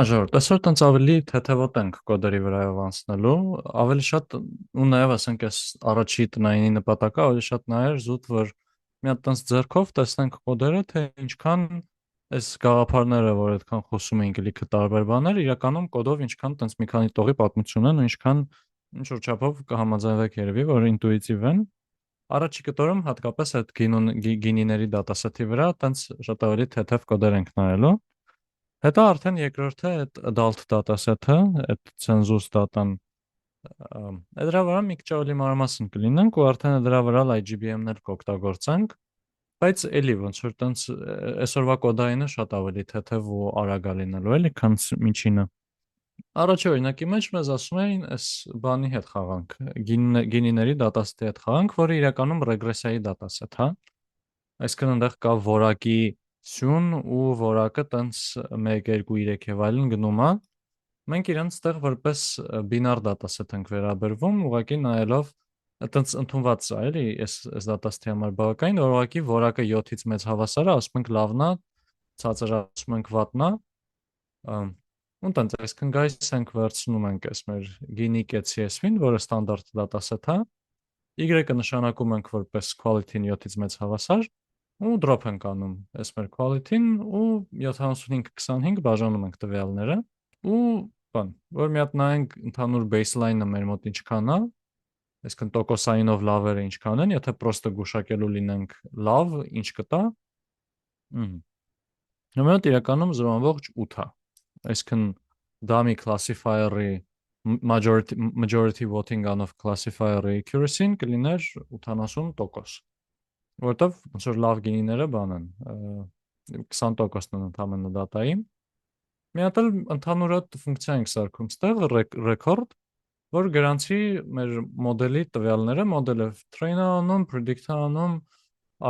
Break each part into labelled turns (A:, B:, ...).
A: Ժողովուրդ, այսօր տենց ավելի թեթևոտ ենք կոդերի վրայով անցնելու, ավելի շատ ու նաև ասենք այս առաջի տնայինի նպատակը ավելի շատ նա էր զուտ, որ մի հատ տենց ձեռքով տեսնենք կոդերը, թե ինչքան այս գաղափարները, որ այդքան խոսում էինք լիքը տարբեր բաներ, իրականում կոդով ինչքան տենց մի քանի տողի պատմություն են ու ինչքան ինչ որ չափով կհամաձայնվեք երևի, որ ինտուիտիվ են։ Առաջի կտորում հատկապես այդ գինիների դատասեթի վրա տենց շատ ավելի թեթև կոդեր ենք նայելու։ Հետո արդեն երկրորդը այդ adult dataset-ը, այդ census data-ն, դրա վրա մի քիչ ավելի մանրամասն կլինենք ու արդեն դրա վրա IGBM-ներ կօգտագործենք, բայց էլի ոնց որ տենց այսօրվա կոդայինը շատ ավելի թեթև ու արագ է լինելու էլի, քան միջինը։ Առաջի օրինակի մեջ մեզ ասում էին այս բանի հետ խաղանք, գինիների դատասեթի հետ խաղանք, որը իրականում ռեգրեսիայի դատասեթ է։ Այսինքն այնտեղ կա որակի սյուն ու որակը տենց 1, 2, 3 եւ այլն գնում է։ Մենք իրենց տեղ որպես բինար դատասեթ ենք վերաբերվում, ուղղակի նայելով այտենց ընդունված է, էլի, այս դատասեթի համար բավականին, որ ուղղակի որակը 7-ից մեծ հավասար է, ասում ենք լավն է, ցածր ասում ենք վատն է, ու տենց այսինքն guys ենք վերցնում ենք այս մեր գինի CSV-ին, որը ստանդարտ դատասեթ է, Y-ը նշանակում ենք որպես quality-ն 7-ից մեծ հավասար, ու drop ենք անում այս մեր quality-ն ու 75-25 բաժանում ենք տվյալները ու բան, որ մի հատ նայենք ընդհանուր baseline-ը մեր մոտ ինչքան է, այսինքն տոկոսայինով լավերը ինչքան են, եթե պրոստը գուշակելու լինենք լավ, ինչ կտա։ Մեր մոտ իրականում 0.8 է։ Այսինքն դա մի classifier-ի majority voting անով classifier-ի accuracy-ն կլիներ 80%, որտեվ ոնց որ լավ գինիները բան են, 20%-ն են ընդհանուր դատայի։ Մի հատ էլ ընդհանուր ֆունկցիա ենք սարքում ստեղ record, որ գրանցի մեր մոդելի տվյալները, մոդելը train-ը անում, predict-ը անում,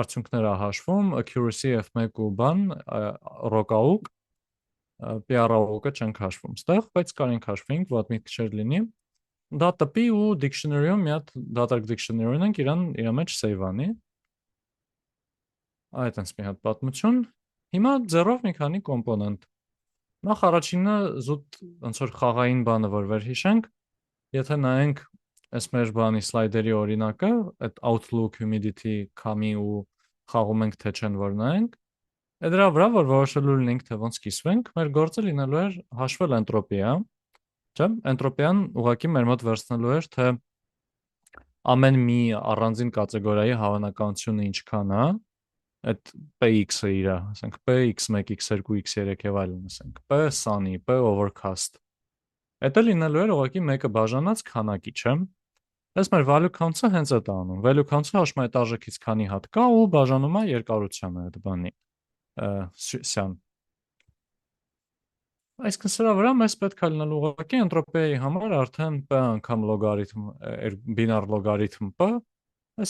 A: արդյունքները հաշվում, accuracy F1 ու բան, ROC-ը, PR-ը չենք հաշվում ստեղ, բայց կարենք հաշվենք, վատ միտք չէր լինի։ Դա տպի ու dictionary-ում մի հատ դատարկ dictionary ունենք, իր մեջ save անի։ Այդտենց մի հատ պատմություն։ Հիմա ձեռով մի քանի կոմպոնենտ։ Նախ առաջինը զուտ ոնց որ խաղային բանը որ վերհիշենք, եթե նայենք այս մեր բանի սլայդերի օրինակը, այդ outlook, humidity, քամի ու խաղում ենք թե չեն որ նայենք, դրա վրա որ որոշելու լինենք թե ոնց կիսվենք, մեր գործը լինելու էր հաշվել էնտրոպիա, չէ՞։ Էնտրոպիան ուղղակի մեր մոտ վերցնելու էր թե ամեն մի առանձին կատեգորիայի հավանականությունը ինչքան է, այդ px-ը իր, ասենք px1, x2, x3 եւ այլն, ասենք p sunny, p overcast։ Դա լինելու էր ուղղակի մեկը բաժանած քանակի, չէ՞։ Այս մեր value count-ը հենց է անում։ Value count-ը հաշվում է այդ արժեքից քանի հատ կա ու բաժանում է երկարությանը այդ բանի, սյան։ Այսինքն սրա վրա մեզ պետք է լինել ուղղակի էնտրոպիայի համար արդեն p անգամ լոգարիթմ, բինար լոգարիթմ p,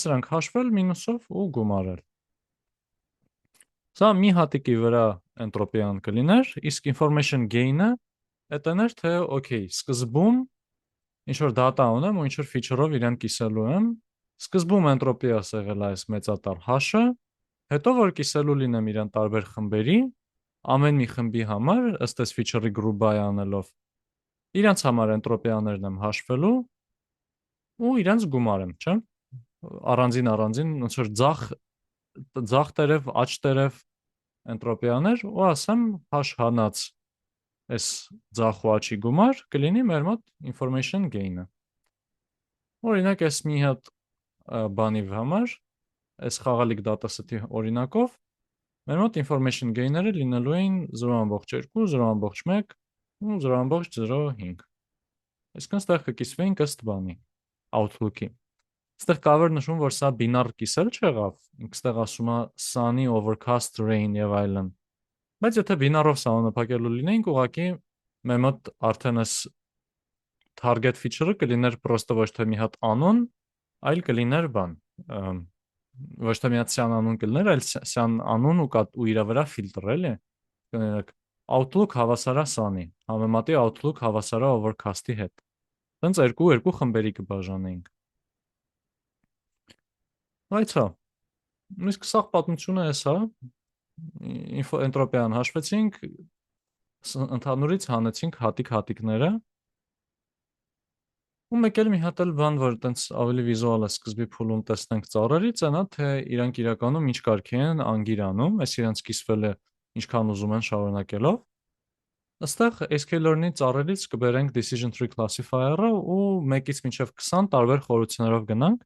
A: սրանք հաշվել մինուսով ու գումարել։ Սա մի հատիկի վրա էնտրոպիան կլիներ, իսկ information gain-ը դա էր թե okay, սկզբում ինչ որ data ունեմ ու ինչ որ feature-ով իրան կիսելու եմ, սկզբում էնտրոպիա եղել է այս մեծատար h-ը, հետո որ կիսելու լինեմ իրան տարբեր խմբերի, ամեն մի խմբի համար ըստ այս feature-ի group by անելով, իրանց համար էնտրոպիաներն եմ հաշվելու ու իրանց գումարեմ, չէ՞։ Առանձին ոնց որ ձախ տերև, աջ տերև էնտրոպիաներ ու ասեմ h հանած այս ձախ ու աչի գումար կլինի մեր մոտ information gain-ը։ Օրինակ այս մի հատ բանի համար, այս խաղալիք dataset-ի օրինակով մեր մոտ information gain-ները լինելու էին 0.2, 0.1 ու 0.05։ Այսինքն ստեղ կկիսվեին ըստ բանի, outlook-ի։ Ստեղ կավեր նշում, որ սա բինար կիսել չեղավ, ինքստեղ ասում է sunny, overcast, rain եւ այլն։ Բայց եթե բինարով սահմանափակելու լինեինք, ուղղակի մեր մոտ արդեն այս target feature-ը կլիներ պրոստը ոչ թե մի հատ անուն, այլ կլիներ բան, ոչ թե մի հատ սյան անուն կլիներ, այլ սյան անուն ու իր վրա ֆիլտր, էլի։ Կներեք, outlook հավասար է sunny, համեմատի outlook հավասար է overcast-ի հետ։ Տենց երկու խմբերի կբաժանեինք։ Այդ հա, իսկ սա պատմությունը էս հա, էնտրոպիան հաշվեցինք, Ընդհանուրից հանեցինք հատիկ-հատիկները, ու մեկ էլ մի հատ էլ բան, որ տենց ավելի վիզուալ է սկզբի փուլում տեսնենք ծառերից, այնա թե իրանք իրականում ինչ կարգի են անգիր անում, այս իրանք կիսվել է ինչքան ուզում են շարունակելով։ Այստեղ SQL-learn-ի ծառերից կբերենք decision tree classifier-ը ու 1-ից մինչև 20 տարբեր խորություններով գնանք։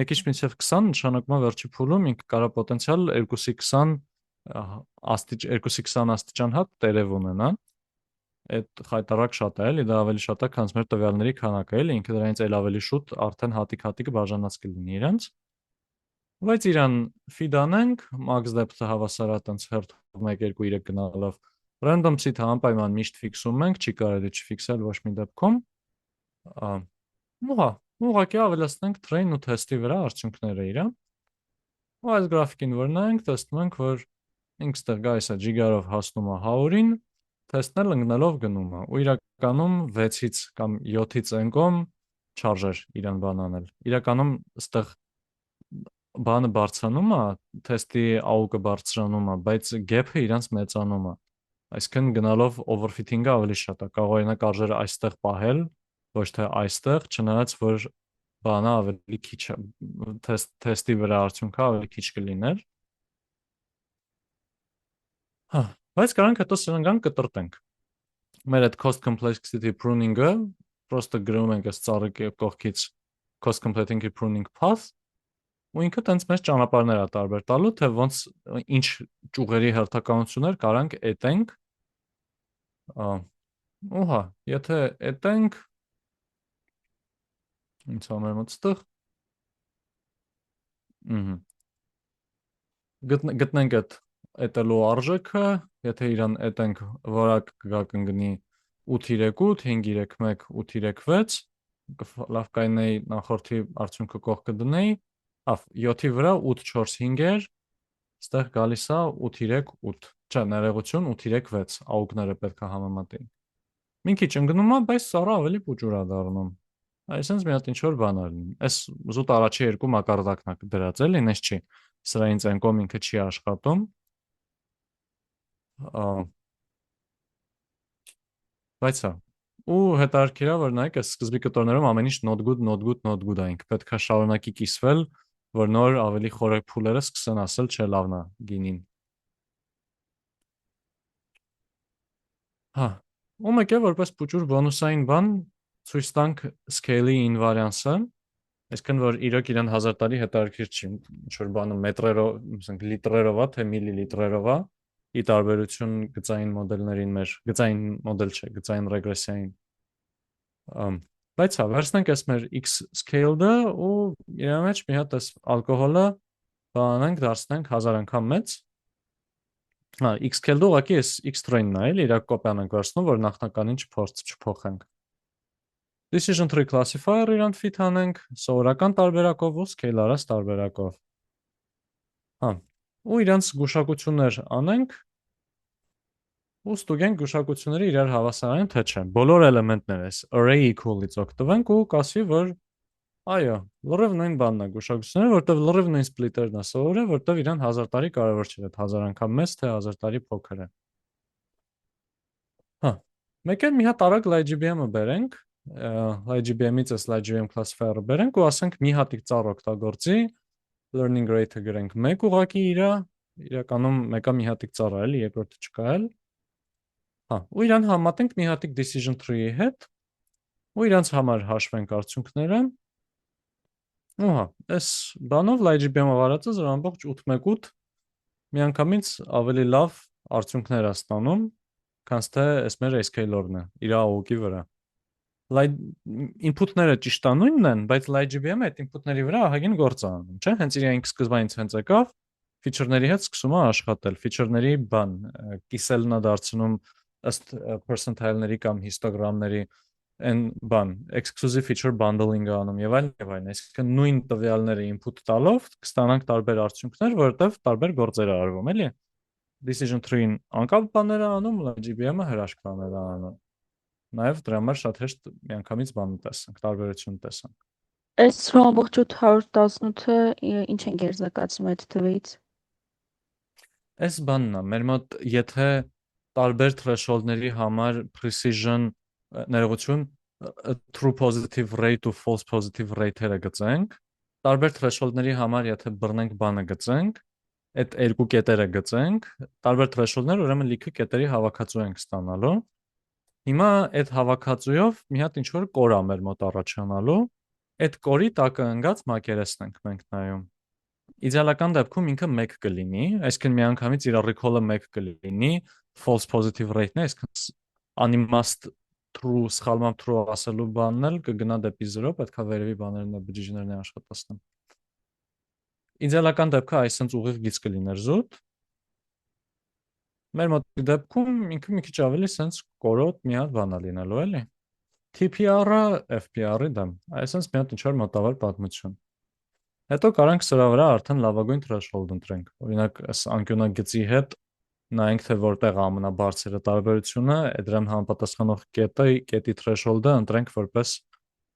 A: 1-ից մինչև 20 նշանակում է վերջի փուլում ինքը կարա պոտենցիալ 2-ի 20 2-ի 20 աստիճան հատ տերև ունենա։ Այդ խայտարակ շատ է, էլի դա ավելի շատ է, քան մեր տվյալների քանակը, էլի ինքը դրանից էլ ավելի շուտ արդեն հատիկ-հատիկը բաժանած կլինի իրենց։ Բայց իրան feed անենք, max depth-ը հավասար է տենց հերթով 1 2 3 գնալով։ Random seed-ը անպայման միշտ ֆիքսում ենք, չի կարելի չֆիքսել ոչ մի դեպքում։ Ուղղա, ուղղակի ավելացնենք train ու test-ի վրա արդյունքները իրա։ Ու այս գրաֆիկին որ նայենք, տեսնում ենք, որ ինքը ստեղ գայս է ջիգարով հասնում է 100-ին, թեստն էլ ընկնելով գնում է։ Ու իրականում 6-ից կամ 7-ից ընկում չարժեր իրան բան անել։ Իրականում ստեղ բանը բարձրանում է, թեստի AUK-ը բարձրանում է, բայց gap-ը իրանց մեծանում է։ Այսինքն գնալով overfitting-ը ավելի շատ է։ Կարող օրինակ արժերը այստեղ պահել, ոչ թե այստեղ, չնայած որ բանը ավելի քիչ է, թեստի վրա արդյունքը ավելի քիչ կլիներ։ Հա, բայց կարանք հետո սրան գանք կտրտենք։ Մեր այդ cost complexity pruning-ը պրոստը գրում ենք այս ծառի կողքից cost complexity pruning path ու ինքը տենց մեզ ճանապարհներ է տարբեր տալու, թե ոնց ինչ ճյուղերի հերթականություններ կարանք էտենք։ Ուհա, եթե էտենք ինձ համար մոտ ստեղ գտնենք այդ էտելու արժեքը, եթե իրան էտենք որակ կգա կընկնի 838, 531, 836, լավ կայնեի նախորդի արդյունքը կողքը դնեի, 7-ի վրա 845 էր, ստեղ գալիս է 838, չէ, ներողություն 836, AUK-ները պետք է համեմատեին։ Մի քիչ ընկնում է, բայց սառը ավելի փուճուր է դառնում։ Այսինքն մի հատ ինչ որ բան արին։ Այս զուտ առաջի երկու մակարդակն է դրած էլի, ինձ չի։ Սրա ինձ ընկում ինքը չի աշխատում։ Բայց հա։ Ու հետարքիր է, որ նայեք, այս սկզբի կտորներում ամեն ինչ not good, not good, not good է, ինքը պետք է շարունակի կիսվել, որ նոր ավելի խորը փուլերը սկսեն ասել, չէ, լավն է գինին։ Հա։ Ու մեկ է որպես փուճուր բոնուսային բան ցույց տանք scale-ի invariance-ը, այսինքն որ իրոք իրան 1000 տարի հետարքիր չի, ինչ որ բանը մետրերով, ասենք լիտրերով է, թե միլիլիտրերով է, ի տարբերություն գծային մոդելներին մեր, գծային մոդել չէ, գծային ռեգրեսիային։ Բայց հա, վերցնենք այս մեր x scale-ը ու իր մեջ մի հատ այս ալկոհոլը բանանենք, դարձնենք 1000 անգամ մեծ։ Հա, x scale-ը ուղղակի այս x train-ն է, էլի, իրակ կոպիան ենք վերցնում, որ նախնականին չփոխենք։ Decision tree classifier իրան fit անենք, սովորական տարբերակով ու scale արած տարբերակով։ Հա, ու իրանց գուշակություններ անենք, ու ստուգենք գուշակությունները իրար հավասար են, թե չէ։ Բոլոր էլեմենտները այս array equal-ից օգտվենք ու կասի, որ այո, լրիվ նույն բանն է գուշակությունները, որտեղ լրիվ նույն սպլիտերն է սովորել, որտեղ իրան 1000 տարի կարևոր չէ, 1000 անգամ մեծ, թե 1000 տարի փոքր է։ Հա, մեկ էլ մի հատ արագ LightGBM-ը բերենք, LightGBM-ից այս LightGBM classifier-ը բերենք ու ասենք մի հատիկ ծառ օգտագործի, learning rate-ը գրենք 1 ուղղակի իրականում մեկը մի հատիկ ծառ է, էլի, երկրորդը չկա էլ։ Հա, ու իրան համատենք մի հատիկ decision tree-ի հետ, ու իրանց համար հաշվենք արդյունքները։ Ու հա, այս բանով LightGBM-ը վարածած որ ամբողջ 818 միանգամից ավելի լավ արդյունքներ է ստանում, քան թե այս մեր SQL-օրն է, իր AUK-ի վրա։ Input-ները ճիշտ է նույնն են, բայց LightGBM-ը այդ input-ների վրա ահագին գործ է անում, չէ՞։ Հենց իրենք սկզբանից հենց եկավ, feature-ների հետ սկսում է աշխատել, feature-ների բան, կիսելն է դարձնում ըստ percentile-ների կամ հիստոգրամների այն բան, exclusive feature bundling-ը անում եւ այլն եւ այլն։ Այսինքն նույն տվյալները input տալով կստանանք տարբեր արդյունքներ, որովհետեւ տարբեր գործեր է արվում, էլի։ Decision tree-ին անկապ բաներ է անում, GBM-ը հրաշք բաներ է անում։ Նաեւ դրա համար շատ հեշտ միանգամից բան տեսանք, տարբերություն տեսանք։
B: Այս ամբողջ 818-ը ինչ են գերզակացնում այդ թվից։
A: Այս բանն է, մեր մոտ եթե տարբեր threshold-ների համար precision ներողություն true positive rate ու false positive rate-երը գծենք, տարբեր threshold-ների համար եթե բռնենք բանը գծենք, այդ երկու կետերը գծենք, տարբեր threshold-ներ, ուրեմն լիքը կետերի հավաքածու ենք ստանալու։ Հիմա այդ հավաքածուով մի հատ ինչ որ կոր ա մեր մոտ առաջանալու, այդ կորի տակը ընկած մակերեսն ենք մենք նայում։ Իդեալական դեպքում ինքը 1 կլինի, այսինքն միանգամից իր recall-ը 1 կլինի, false positive rate-ն է, այսինքն անիմաստ true սխալմամբ true ասելու բանն էլ կգնա դեպի 0, պետքա վերևի բաներն ու բջիջներն աշխատացնեն։ Իդեալական դեպքը այսպես ուղիղ գիծ կլիներ զուտ։ Մեր մոտ դեպքում ինքը մի քիչ ավելի sense կորոտ մի հատ բան է լինելու, էլի։ TPR-ը FPR-ի դեմ, այսպես մի հատ ինչ-որ մոտավոր պատմություն։ Հետո կարանք սրա վրա արդեն լավագույն threshold ընտրենք։ Օրինակ, այս անկյունագծի հետ նայենք, թե որտեղ է ամենաբարձրը տարբերությունը, դրան համապատասխանող կետի threshold-ը ընտրենք որպես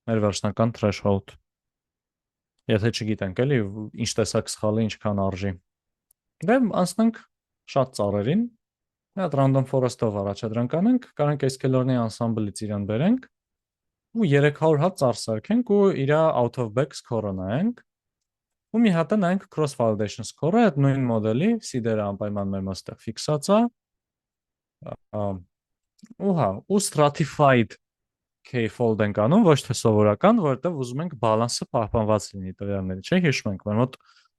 A: մեր վերջնական threshold։ Եթե չգիտենք, էլի, ինչ տեսակ սխալը ինչքան արժի։ Դե անցնենք շատ ծառերին։ Մի հատ random forest-ով առաջադրանք անենք, կարանք SQL-օրնի ensemble-ից իրան բերենք ու 300 հատ ծառ սարքենք ու իր out of bag score-ը նայենք։ Ու մի հատ նայենք cross validation score-ը, այդ նույն մոդելի seed-երը անպայման մեր մոստեղ ֆիքսած է։ Ու stratified k-fold ենք անում, ոչ թե սովորական, որովհետև ուզում ենք բալանսը պահպանված լինի տվյալների, չէ՞, հիշում ենք, մեր մոտ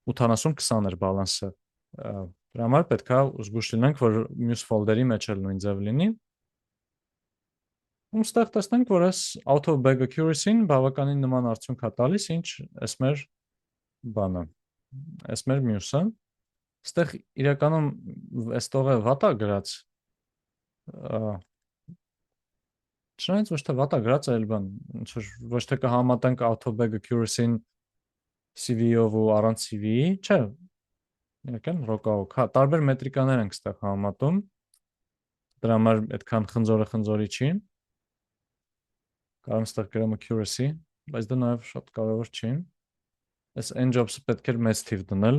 A: 80-20 էր բալանսը։ Դրա համար պետք է զգուշ լինենք, որ մյուս fold-երի մեջ էլ նույն ձև լինի։ Ու ստեղ տեսնենք, որ այս out of bag accuracy-ն բավականին նման արդյունք է տալիս, ինչ այս մեր բանը, այս մեր մյուսը։ Ստեղ իրականում այս տողը վատա գրած, չնայած ոչ թե վատա գրած այլ բան, ոչ թե կհամատենք out of bag accuracy-ն CV-ով ու առանց CV-ի, չէ, իրական ռոկաուկ, հա, տարբեր մետրիկաներ ենք ստեղ համատում, դրա համար այդքան խնձորի չի, կարամ ստեղ գրեմ accuracy, բայց դա նաև շատ կարևոր չի, այս n-jobs-ը պետք էր մեծ թիվ դնել,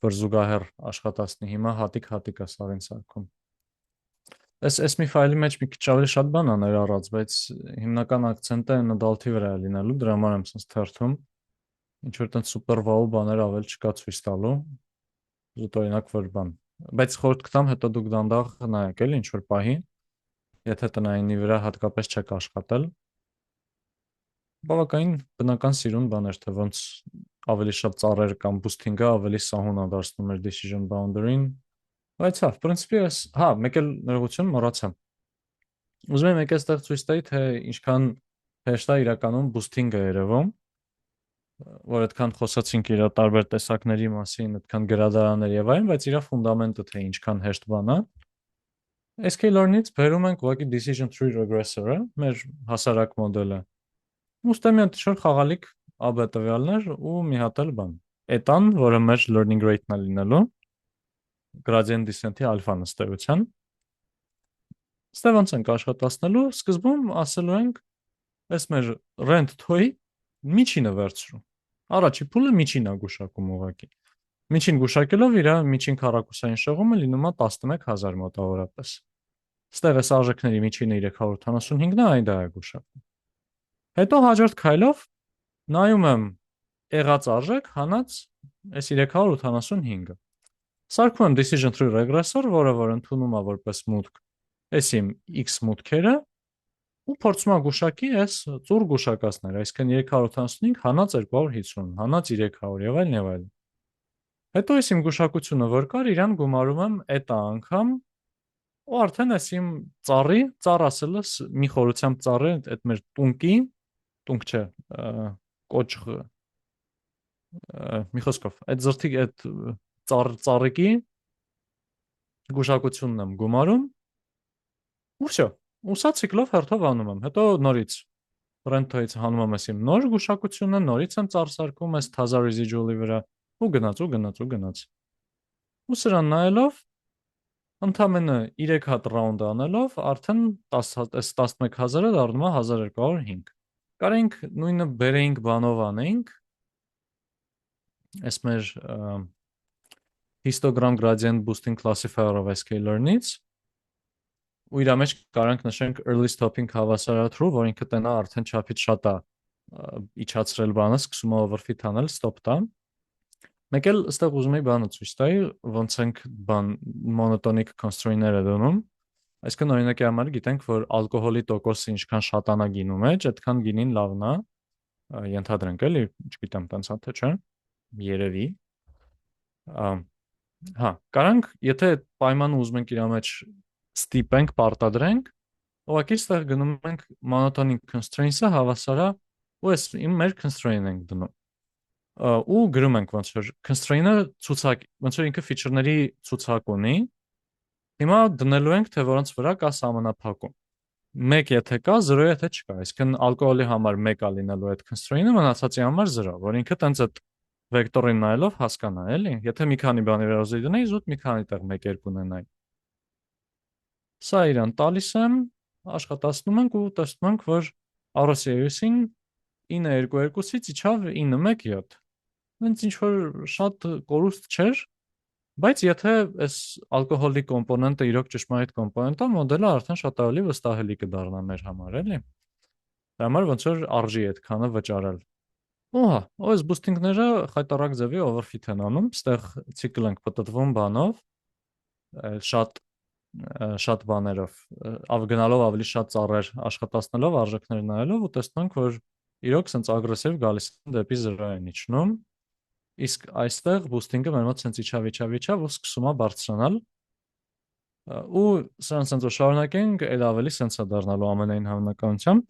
A: որ զուգահեռ աշխատացնի, հիմա հատիկ-հատիկ է սարին սարքում։ Այս մի ֆայլի մեջ մի քիչ ավելի շատ բան է ներառած, բայց հիմնական ակցենտը նդալթի վրա է լինելու, դրա համար եմ սենց թերթում, ինչ որ տենց սուպեր վաու բաներ ավել չկա ցույց տալու, զուտ օրինակ որ բան, բայց խորտ կտամ հետո դուք դանդաղ նայեք էլի ինչ որ պահի, եթե տնայինի վրա հատկապես չեք աշխատել, բավականին բնական սիրուն բաներ, թե ոնց ավելի շատ ծառեր կամ boosting-ը ավելի սահուն է դարձնում մեր decision boundary-ին, բայց հա, պրինցիպի ես, հա, մեկ էլ ներողություն մոռացա։ Ուզում եմ եկել ստեղ ցույց տայի, թե ինչքան հեշտ է իրականում boosting-ը երևում, որ այդքան խոսացինք իր տարբեր տեսակների մասին, այդքան գրադարաններ եւ այլն, բայց իր ֆունդամենտը թե ինչքան հեշտ բան է։ SQL-օրնից բերում ենք ուղղակի decision tree regressor-ը, մեր հասարակ մոդելը։ Ուստի մի հատ շոր խաղալիք AB տվյալներ ու մի հատ էլ բան։ Էտան, որը մեր learning rate-ն է լինելու, gradient descent-ի alpha-ն ըստ էության։ Ստե ոնց ենք աշխատացնելու, սկզբում ասելու ենք այս մեր rent toy միջինը վերցրու։ Առաջի փուլը միջին է գուշակում ուղղակի։ Միջին գուշակելով իր միջին քառակուսային շեղումը լինում է 11000 մոտավորապես։ Ստեղ էս արժեքների միջինը 375-ն է, այն դա է գուշակում։ Հետո հաջորդ քայլով նայում եմ եղած արժեք հանած այս 385-ը։ Սարքում եմ decision tree regressor, որը որ ընդունում է որպես մուտք այս իմ x մուտքերը ու փորձում է գուշակի այս ծուռ գուշակածները, այսինքն 385 հանած 250, հանած 300 եւ այլն եւ այլն։ Հետո այս իմ գուշակությունը որ կար, իրան գումարում եմ էտա անգամ ու արդեն այս իմ ծառ ասելս մի խորությամբ ծառը այդ մեր տունկ չէ, կոճղ մի խոսքով, այդ զրթի այդ ծառիկի գուշակությունն եմ գումարում ու всё։ Ու սա ցիկլով հերթով անում եմ։ Հետո նորից rent-ից հանում եմ այս իմ նոր գուշակությունը, նորից եմ ծառ սարքում այս թազա residual-ի վրա ու գնաց։ Ու սրան նայելով ընդամենը 3 հատ round անելով արդեն 11000-ը դառնում է 1205։ Կարենք նույնը բերեինք բանով անեինք այս մեր histogram gradient boosting classifier-ով SQL-օրնից ու իր մեջ կարանք նշենք early stopping հավասարատրու, որ ինքը տենա արդեն չափից շատ է իջացրել բանը, սկսում է overfit անել, stop տա։ Մեկ էլ այստեղ ուզում եի բանը ցույց տայի, ոնց ենք բան monotonic constraint-ները դնում։ Այսինքն օրինակի համար գիտենք, որ ալկոհոլի տոկոսը ինչքան շատանա գինու մեջ, այդքան գինին լավն է, ենթադրենք էլի, չգիտեմ, տենց թե չէ, երևի։ Հա, կարանք, եթե այդ պայմանը ուզում ենք իր մեջ ստիպենք, պարտադրենք, ուղղակի այստեղ գնում ենք monotonic constraints-ը հավասար է, ու այս մեր constraint ենք դնում։ Ու գրում ենք ոնց որ constraint-ը ցուցակ, ոնց որ ինքը feature-ների ցուցակ ունի։ Հիմա դնելու ենք, թե որոնց վրա կա սահմանափակում։ 1 եթե կա, 0 եթե չկա։ Այսինքն ալկոհոլի համար 1 է լինելու այդ constraint-ը, մնացածի համար 0, որ ինքը տենց այդ վեկտորին նայելով հասկանա, էլի։ Եթե մի քանի բանի վերոզի դնեի, զուտ մի քանի տեղ 1-2 ունենայի։ Սա իրան տալիս եմ, աշխատացնում ենք ու տեսնում ենք, որ RCS-ին 922-ից իջավ 917։ Հենց ինչ որ շատ կորուստ չէր, բայց եթե այս ալկոհոլի կոմպոնենտը իրոք ճշմարիտ կոմպոնենտ է, մոդելը արդեն շատ ավելի վստահելի կդառնա մեր համար, էլի։ Դա համար ոնց որ արժի այդքանը վճարել։ Օհա, այս բուստինգները խայտարակ ձևի overfit են անում, այստեղ ցիկլ ենք պատտվում բանով, շատ շատ բաներով, գնալով ավելի շատ ծառեր աշխատացնելով, արժեքներ նայելով ու տեսնում ենք, որ իրոք sense ագրեսիվ գալիս են դեպի 0 են իջնում։ Իսկ այստեղ բուստինգը մեր մոտ sense իջավ ու սկսում է բարձրանալ։ Ու սրանց sense շարունակենք, այլ ավելի sense է դառնալու ամենայն հավանականությամբ։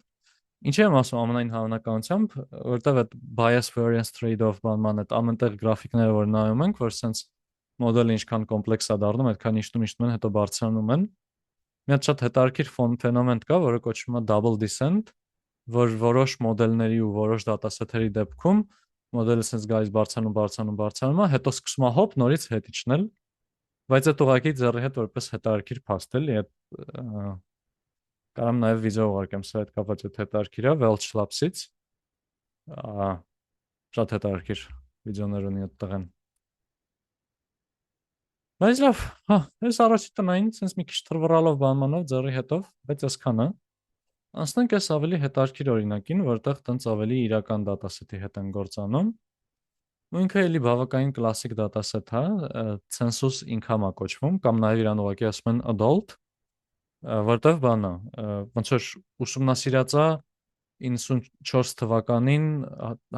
A: Ինչի եմ ասում ամենայն հավանականությամբ, որտեղ այդ bias variance trade-off բանման այդ ամենտեղ գրաֆիկները որ նայում ենք, որ sense մոդելը ինչքան կոմպլեքս է դառնում, այդքան իջնում են, հետո բարձրանում են։ Մի հատ շատ հետաքրքիր ֆենոմեն կա, որը կոչվում է double descent, որ որոշ մոդելների ու որոշ դատասեթերի դեպքում մոդելը sense գալիս բարձրանում է, հետո սկսում է հոп նորից հետ իջնել, բայց այդ ուղղակի ձեռի հետ որպես հետաքրքիր փաստ էլի, այդ կարամ նաև վիդեո ուղարկեմ սա հետ կապված այդ հետաքրքիր է Welch Labs-ից։ Շատ հետաքրքիր վիդեոներ ունի այդ տղեն։ Բայց լավ, հա, այս առաջի տնային sense մի քիչ թրվռալով բանմանով ձեռի հետով, բայց այսքանը։ Անցնենք այս ավելի հետաքրքիր օրինակին, որտեղ տենց ավելի իրական դատասեթի հետ են գործանում։ Ու ինքը էլի բավականին կլասիկ դատասեթ է, census income է կոչվում, կամ նաև իրան ուղղակի ասում են adult, որտեղ բանա, ոնց որ ուսումնասիրած է 94 թվականին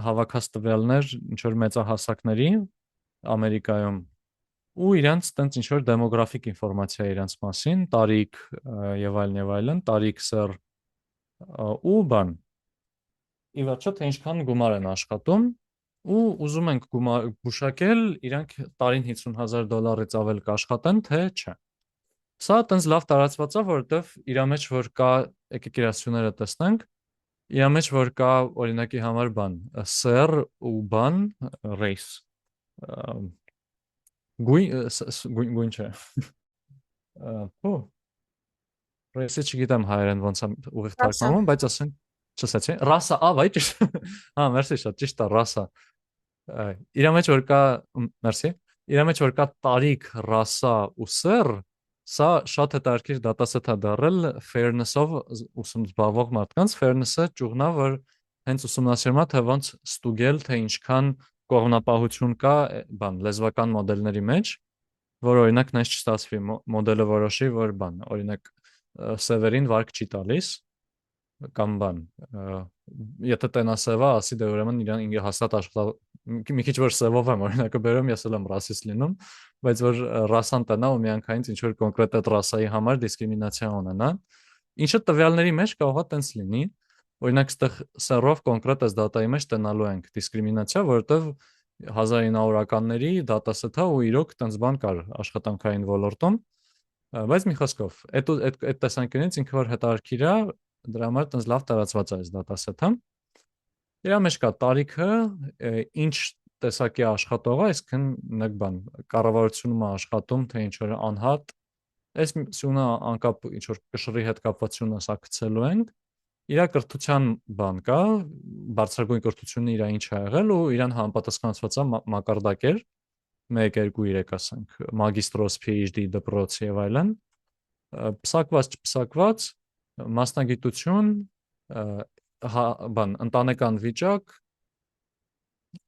A: հավաքած տվյալներ ինչ որ մեծահասակների Ամերիկայում ու իրանց տենց ինչ որ դեմոգրաֆիկ ինֆորմացիա իրանց մասին, տարիք եւ այլն, տարիք սեռ ու բան։ Ի վերջո թե ինչքան գումար են աշխատում ու ուզում ենք գուշակել իրանք տարին $50,000-ից ավել կաշխատեն, թե չէ։ Սա տենց լավ տարածված է, որովհետև իր մեջ որ կա եկեք իրացությունները տեսնենք, իր մեջ որ կա օրինակի համար բան, սեռ ու բան, race գույն չէ։ Օ, race-ը չգիտեմ հայերեն ոնց է ուղիղ
B: Ռասա։
A: թարգմանվում, բայց ասենք չասեցի, ռասա, վայ ճիշտ։ Հա, մերսի շատ, ճիշտ է, ռասա։ Իր մեջ որ կա, մերսի։ Իր մեջ որ կա տարիք, ռասա ու սեռ, սա շատ հետաքրքիր դատասեթ է դառել fairness-ով զբաղվող մարդկանց, fairness-ը ճուղնա, որ հենց ուսումնասիրում է, թե ոնց ստուգել, թե ինչքան կողմնապահություն կա բան լեզվական մոդելների մեջ, որ օրինակ նայած չստացվի մոդելը որոշի, որ բան, օրինակ սևերին վարկ չի տալիս կամ բան, եթե տնա սևա, ասի դե ուրեմն իրան ինքը հաստատ մի քիչ որ սևով եմ օրինակը բերում, ես էլ եմ ռասիստ լինում, բայց որ ռասան տնա ու միանգամից ինչ որ կոնկրետ այդ ռասայի համար դիսկրիմինացիա ունենա, ինչը տվյալների մեջ կարող է տենց լինի, օրինակ այդտեղ սերով կոնկրետ այս դատայի մեջ տնալու ենք դիսկրիմինացիա, որովհետև 1900-ականների դատասեթա ու իրոք տենց բան կար աշխատանքային ոլորտում, բայց մի խոսքով, այդ տեսանկյունից ինքը որ հետաքրքիր է, դրա համար տենց լավ տարածված է այս դատասեթը։ Իր մեջ կա տարիքը, ինչ տեսակի աշխատող է, այսինքն նեք բան, կառավարությունում է աշխատում, թե ինչ որ անհատ, այս սյունը անկապ ինչ որ կշռի հետ կապված սյունը սա գցելու ենք, իր կրթության բան կա, բարձրագույն կրթությունը իր ինչ է եղել ու իրան համապատասխանեցված է մակարդակեր 1 2 3 ասենք, մագիստրոս, PhD, դպրոց եւ այլն։ Պսակված չպսակված, մասնագիտություն, բան, ընտանեկան վիճակ,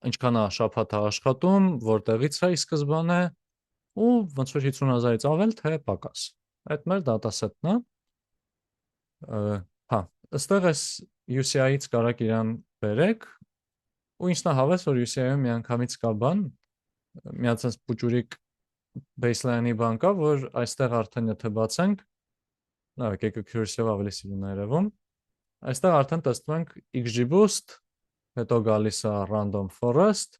A: ինչքան է շաբաթ աշխատում, որտեղից է ի սկզբանե ու ոնց որ 50,000-ից ավել թե պակաս։ Այդ մեր դատասետն է։ Հա, ըստեղ էս UCI-ից կարակ իրան բերեք ու ինչն է հավես, որ UCI-ում միանգամից կա բան, միացած փուճուրիկ baseline-ի բան կա, որ այստեղ արդեն եթե բացենք, լավ, եկեք accuracy-ով ավելի սիրուն է երևում, այստեղ արդեն տեսնում ենք XGBoost, հետո գալիս է random forest,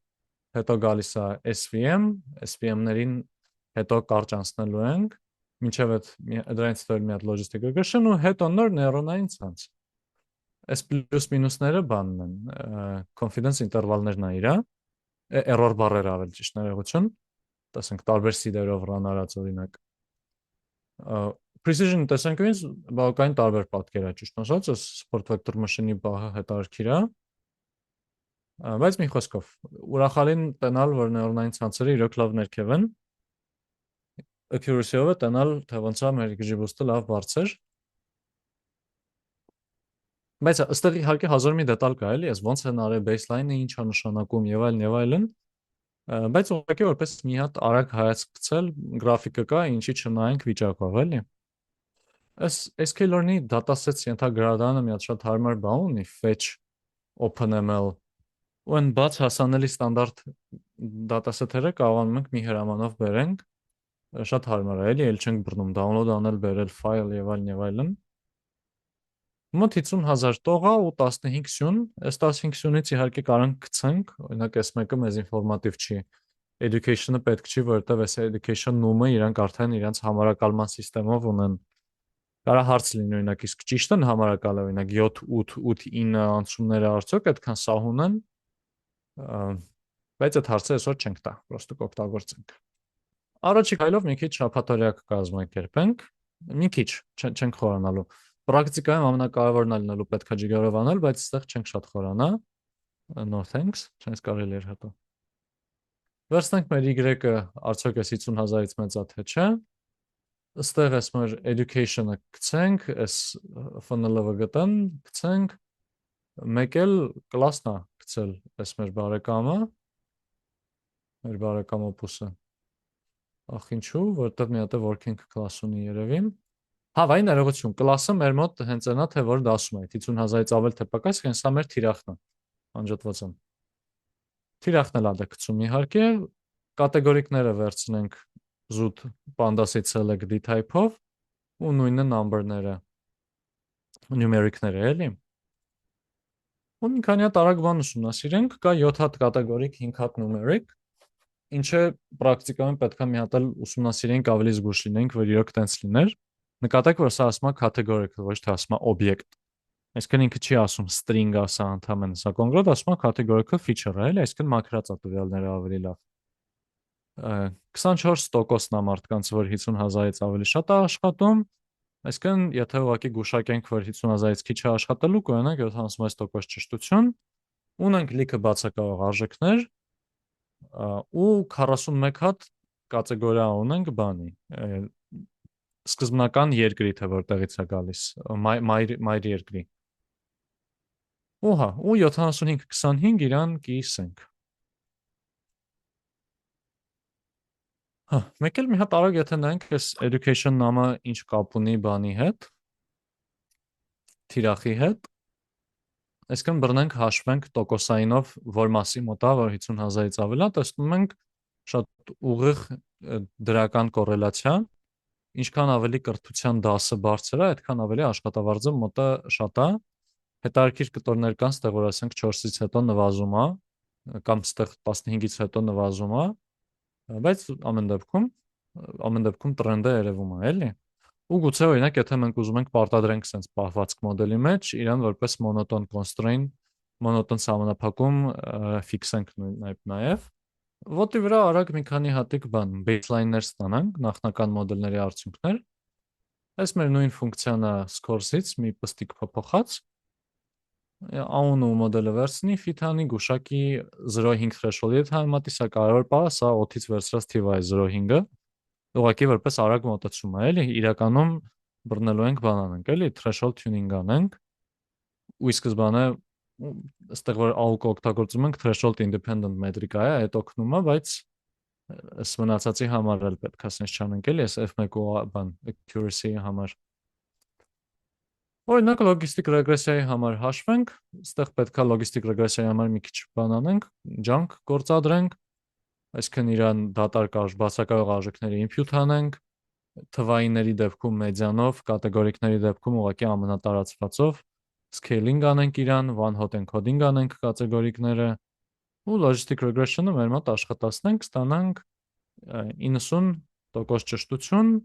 A: հետո գալիս է SVM, SVM-ներին հետո կարճ անցնելու ենք, մինչև դրանից հետո մի հատ logistic regression ու հետո նոր նեյրոնային ցանց։ Այս պլյուս մինուսները բանն են, confidence interval-ներն է իրա, error բառերը ավելի ճիշտ ներողություն, տեսենք տարբեր seed-երով run արած օրինակ։ Precision տեսենք ինձ բավականին տարբեր պատկեր է ճիշտ ասած, այս support vector machine-ի բահը հետարքիր է, բայց մի խոսքով, ուրախալին տնալ, որ նեյրոնային ցանցերը իրոք լավ ներքև են, accuracy-ով է տնալ, թե ոնց է մեր XGBoost-ը լավ բարձր, բայց ըստեղ իհարկե հազար մի դետալ կա էլի, ես ոնց են արել baseline-ը, ինչ է նշանակում եւ այլն, բայց ուղղակի որպես մի հատ արագ հայացք գցել, գրաֆիկը կա, ինչի չնայենք վիճակով, էլի։ Այս sklearn-ի datasets ենթագրադանը մի հատ շատ հարմար բան ունի, fetch OpenML, ու այն բաց հասանելի ստանդարտ dataset-երը կարողանում ենք մի հրամանով բերենք, շատ հարմար է, էլի, էլ չենք բռնում download անել, բերել file եւ այլն։ Մոտ 50,000 տողա ու 15 սյուն, այս 15 սյունից իհարկե կարող ենք գցենք, օրինակ այս մեկը մեզ ինֆորմատիվ չի, education-ը պետք չի, որովհետև այս education նումը իրանք արդեն իրանց համարակալման սիստեմով ունեն, կարա հարց լինի, օրինակ, իսկ ճիշտ են համարակալ, օրինակ 7, 8, 8, 9 անցումները արդյոք այդքան սահուն են, բայց այդ հարցը այսօր չենք տա, պրոստը կօգտագործենք։ Առաջի քայլով մի քիչ շաբաթօրյա կկազմակերպենք, մի քիչ չենք խորանալու։ Պրակտիկայում ամենակարևորն է լինելու պետքա ջիգարով անել, բայց այստեղ չենք շատ խորանա։ No thanks, չես կարելի էր հետո։ Վերցնենք մեր Y-ը արդյոք էս 50,000-ից մեծ է թե չէ։ Այստեղ էս մեր education-ը գցենք, էս FNL-ը գտեն, գցենք, մեկ էլ կլասն է գցել էս մեր բարեկամը opus-ը։ Ախ ինչու, որտեղ մի հատ է working class ունի երևի։ Հա, վայ ներողություն, կլասը մեր մոտ հենց այնա, թե որ դասում է, 50,000-ից ավել թե պակաս, հենց սա մեր թիրախն է, անջատված եմ։ Թիրախն էլ ադը գցում իհարկե, կատեգորիկները վերցնենք զուտ pandas-ի select d type-ով ու նույնը number-ները, numeric-ները էլի։ Ու մի քանի հատ արագ բան ուսումնասիրենք, կա 7 հատ կատեգորիկ, 5 հատ numeric, ինչը պրակտիկայում պետք է մի հատ էլ ուսումնասիրենք, ավելի զգուշ լինենք, որ իրոք տենց լիներ։ Նկատեք, որ սա ասում է categorical, ոչ թե ասում է object։ Այսինքն ինքը չի ասում string ասա ընդհանրապես, սա կոնկրետ ասում է categorical feature է, այսինքն մաքրած է տվյալները ավելի լավ։ 24%-ն է մարդկանց, որ 50,000-ից ավելի շատ է աշխատում, այսինքն եթե ուղղակի գուշակենք, որ 50,000-ից քիչ է աշխատելու, կունենանք 76% ճշտություն, ունենք լիքը բացակայող արժեքներ ու 41 հատ կատեգորիա ունենք բանի սկզբնական երկրի, թե որտեղից է գալիս, մայր երկրի։ Ուհա, ու 75-25 իրան կիսենք։ Հա, մեկ էլ մի հատ արագ եթե նայենք այս education նամը ինչ կապ ունի բանի հետ, թիրախի հետ, այսինքն բռնենք հաշվենք տոկոսայինով, որ մասի մոտ է, որ 50,000-ից ավել է, տեսնում ենք շատ ուղիղ դրական կոռելացիա, ինչքան ավելի կրթության դասը բարձր է, այդքան ավելի աշխատավարձը մոտը շատ է։ Հետարքիր կտորներ կան, ստեղ որ ասենք 4-ից հետո նվազում է, կամ ստեղ 15-ից հետո նվազում է, բայց ամեն դեպքում տրենդը երևում է, էլի։ Ու գուցե օրինակ, եթե մենք ուզում ենք պարտադրենք sense պահվածք մոդելի մեջ, իրան որպես monoton constraint, monoton սահմանափակում ֆիքսենք նաև։ Ոտի վրա արագ մի քանի հատիկ բան, baseline-ներ ստանանք, նախնական մոդելների արդյունքներ։ Այս մեր նույն ֆունկցիան է scores-ից մի պստիկ փոփոխած։ Անունը ու մոդելը վերցնի, fit-անի գուշակի 0.5 threshold-ի հետ համեմատի, սա կարևոր բան է, սա 8-ից վերցրած թիվ է 0.5-ը։ ուղղակի որպես արագ մոտեցում է, էլի, իրականում բռնելու ենք բան անենք, էլի, threshold tuning անենք, ու ի սկզբանե այստեղ որ AUK օգտագործում ենք threshold independent մետրիկա է, այդ օգնում է, բայց այս մնացածի համար էլ պետք է sense չանենք, էլի, այս F1 բան accuracy-ի համար։ Օրինակ լոգիստիկ ռեգրեսիայի համար հաշվենք, այստեղ պետքա լոգիստիկ ռեգրեսիայի համար մի քիչ բան անենք, junk գործադրենք, այսինքն իրան դատարկ բացակայող արժեքների input անենք, թվայինների դեպքում մեդիանով, կատեգորիկների դեպքում ուղղակի ամենատարածվածով, scaling անենք իրան, one hot encoding անենք կատեգորիկները, ու logistic regression-ը մեր մոտ աշխատացնենք, ստանանք 90% ճշտություն,